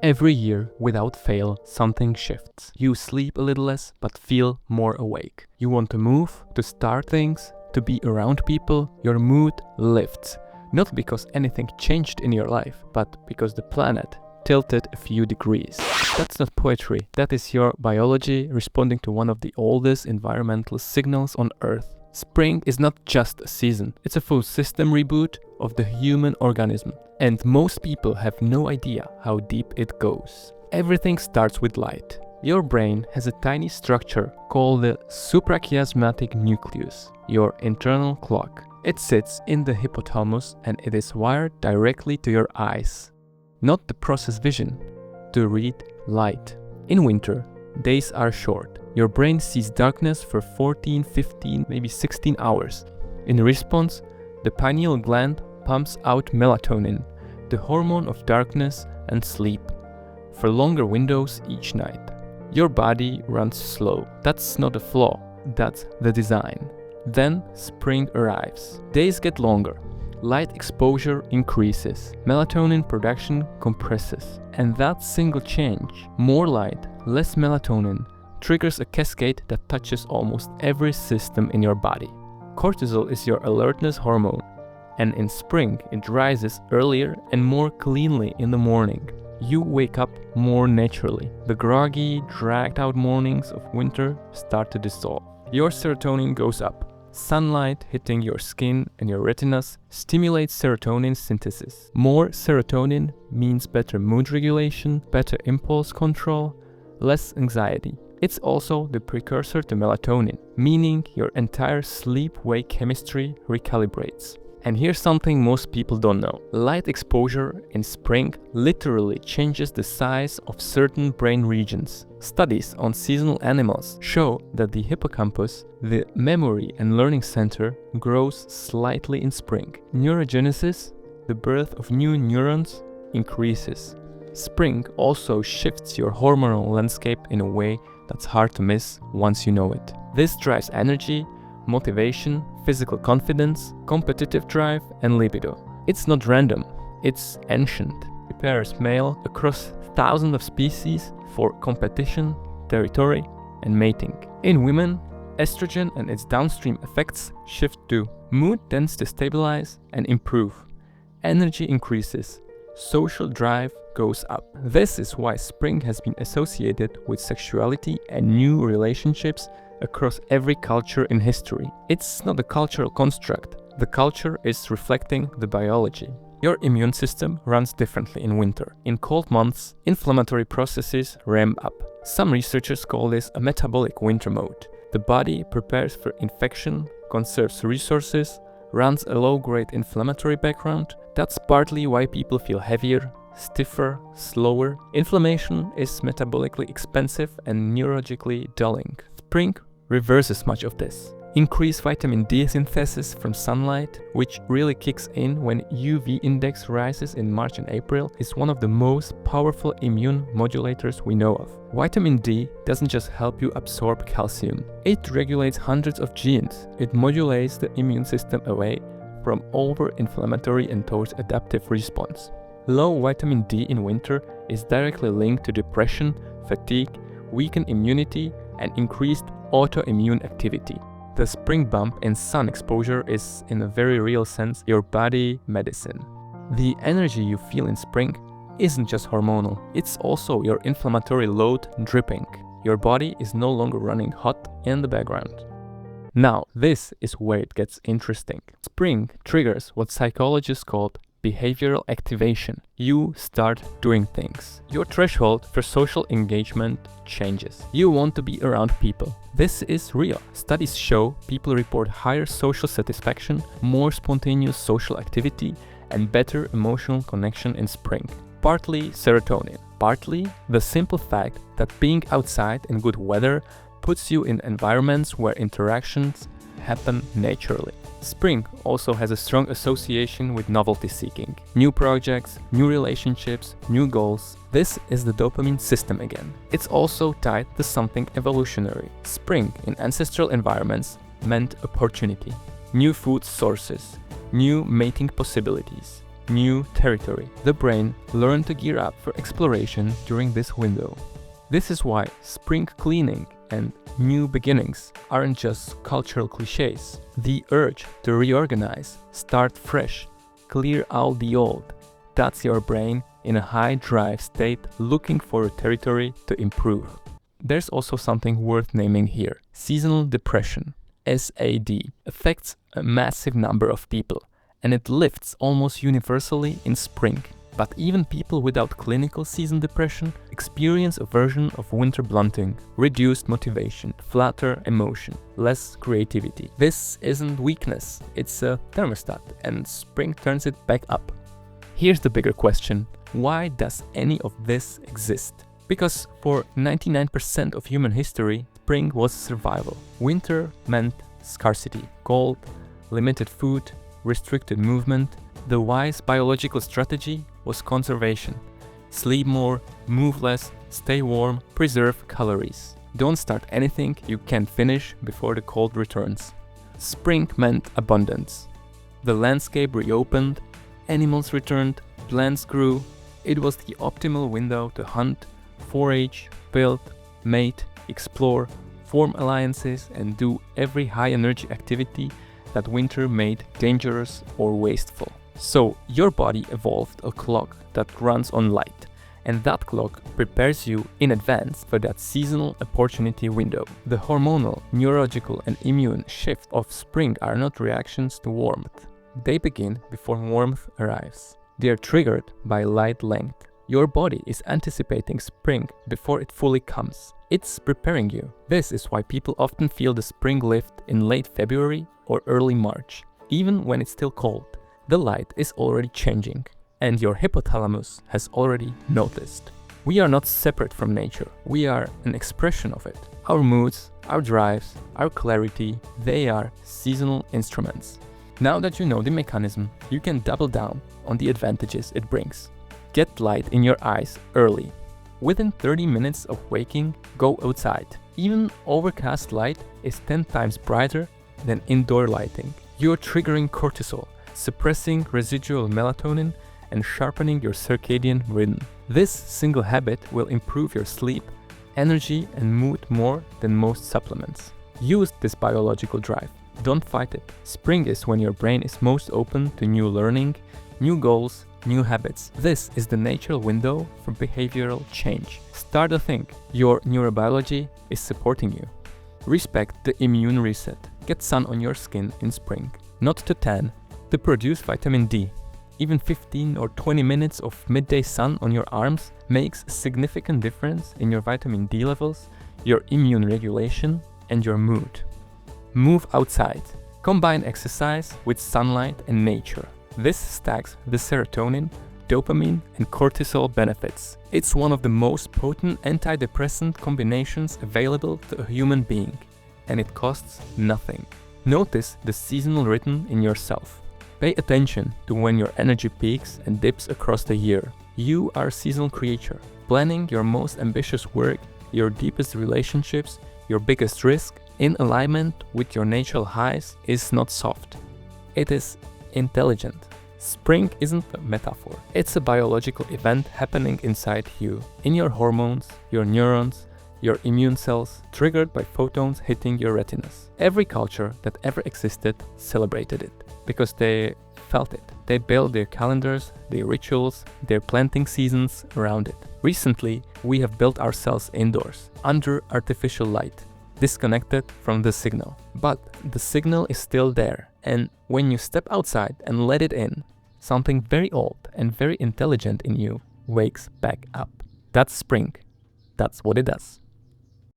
Every year, without fail, something shifts. You sleep a little less, but feel more awake. You want to move, to start things, to be around people. Your mood lifts. Not because anything changed in your life, but because the planet tilted a few degrees. That's not poetry. That is your biology responding to one of the oldest environmental signals on Earth. Spring is not just a season. It's a full system reboot of the human organism. And most people have no idea how deep it goes. Everything starts with light. Your brain has a tiny structure called the suprachiasmatic nucleus, your internal clock. It sits in the hypothalamus and it is wired directly to your eyes, not to process vision, to read light. In winter, days are short. Your brain sees darkness for 14, 15, maybe 16 hours. In response, the pineal gland pumps out melatonin, the hormone of darkness and sleep, for longer windows each night. Your body runs slow. That's not a flaw, that's the design. Then spring arrives. Days get longer. Light exposure increases. Melatonin production compresses. And that single change, more light, less melatonin, triggers a cascade that touches almost every system in your body. Cortisol is your alertness hormone, and in spring it rises earlier and more cleanly in the morning. You wake up more naturally. The groggy, dragged out mornings of winter start to dissolve. Your serotonin goes up. Sunlight hitting your skin and your retinas stimulates serotonin synthesis. More serotonin means better mood regulation, better impulse control, less anxiety. It's also the precursor to melatonin, meaning your entire sleep-wake chemistry recalibrates. And here's something most people don't know. Light exposure in spring literally changes the size of certain brain regions. Studies on seasonal animals show that the hippocampus, the memory and learning center, grows slightly in spring. Neurogenesis, the birth of new neurons, increases. Spring also shifts your hormonal landscape in a way that's hard to miss once you know it. This drives energy, motivation, physical confidence, competitive drive, and libido. It's not random, it's ancient. It pairs male across thousands of species for competition, territory, and mating. In women, estrogen and its downstream effects shift too. Mood tends to stabilize and improve. Energy increases. Social drive goes up. This is why spring has been associated with sexuality and new relationships across every culture in history. It's not a cultural construct. The culture is reflecting the biology. Your immune system runs differently in winter. In cold months, inflammatory processes ramp up. Some researchers call this a metabolic winter mode. The body prepares for infection, conserves resources, runs a low-grade inflammatory background. That's partly why people feel heavier, stiffer, slower. Inflammation is metabolically expensive and neurologically dulling. Spring reverses much of this. Increased vitamin D synthesis from sunlight, which really kicks in when UV index rises in March and April, is one of the most powerful immune modulators we know of. Vitamin D doesn't just help you absorb calcium. It regulates hundreds of genes. It modulates the immune system away from over-inflammatory and towards adaptive response. Low vitamin D in winter is directly linked to depression, fatigue, weakened immunity, and increased autoimmune activity. The spring bump in sun exposure is, in a very real sense, your body medicine. The energy you feel in spring isn't just hormonal, it's also your inflammatory load dripping. Your body is no longer running hot in the background. Now, this is where it gets interesting. Spring triggers what psychologists call behavioral activation. You start doing things. Your threshold for social engagement changes. You want to be around people. This is real. Studies show people report higher social satisfaction, more spontaneous social activity, and better emotional connection in spring. Partly serotonin, partly the simple fact that being outside in good weather puts you in environments where interactions happen naturally. Spring also has a strong association with novelty seeking. New projects, new relationships, new goals. This is the dopamine system again. It's also tied to something evolutionary. Spring in ancestral environments meant opportunity, new food sources, new mating possibilities. new territory. The brain learned to gear up for exploration during this window. This is why spring cleaning and new beginnings aren't just cultural cliches. The urge to reorganize, start fresh, clear out the old, that's your brain in a high drive state looking for a territory to improve. There's also something worth naming here. Seasonal depression, SAD, affects a massive number of people, and it lifts almost universally in spring. But even people without clinical season depression experience a version of winter blunting, reduced motivation, flatter emotion, less creativity. This isn't weakness, it's a thermostat, and spring turns it back up. Here's the bigger question: why does any of this exist? Because for 99% of human history, spring was survival. Winter meant scarcity, cold, limited food, restricted movement. The wise biological strategy was conservation. Sleep more, move less, stay warm, preserve calories. Don't start anything you can't finish before the cold returns. Spring meant abundance. The landscape reopened, animals returned, plants grew. It was the optimal window to hunt, forage, build, mate, explore, form alliances, and do every high-energy activity that winter made dangerous or wasteful. So your body evolved a clock that runs on light, and that clock prepares you in advance for that seasonal opportunity window. The hormonal, neurological, and immune shifts of spring are not reactions to warmth. They begin before warmth arrives. They are triggered by light length. Your body is anticipating spring before it fully comes. It's preparing you. This is why people often feel the spring lift in late February or early March, even when it's still cold. The light is already changing, and your hypothalamus has already noticed. We are not separate from nature, we are an expression of it. Our moods, our drives, our clarity, they are seasonal instruments. Now that you know the mechanism, you can double down on the advantages it brings. Get light in your eyes early. Within 30 minutes of waking, go outside. Even overcast light is 10 times brighter than indoor lighting. You're triggering cortisol, suppressing residual melatonin, and sharpening your circadian rhythm. This single habit will improve your sleep, energy, and mood more than most supplements. Use this biological drive. Don't fight it. Spring is when your brain is most open to new learning, new goals, new habits. This is the natural window for behavioral change. Start to think. Your neurobiology is supporting you. Respect the immune reset. Get sun on your skin in spring. Not to tan, to produce vitamin D. Even 15 or 20 minutes of midday sun on your arms makes a significant difference in your vitamin D levels, your immune regulation, and your mood. Move outside. Combine exercise with sunlight and nature. This stacks the serotonin, dopamine, and cortisol benefits. It's one of the most potent antidepressant combinations available to a human being, and it costs nothing. Notice the seasonal rhythm in yourself. Pay attention to when your energy peaks and dips across the year. You are a seasonal creature. Planning your most ambitious work, your deepest relationships, your biggest risk, in alignment with your natural highs is not soft. It is intelligent. Spring isn't a metaphor. It's a biological event happening inside you, in your hormones, your neurons, your immune cells, triggered by photons hitting your retinas. Every culture that ever existed celebrated it, because they felt it. They built their calendars, their rituals, their planting seasons around it. Recently, we have built ourselves indoors, under artificial light, disconnected from the signal. But the signal is still there, and when you step outside and let it in, something very old and very intelligent in you wakes back up. That's spring. That's what it does.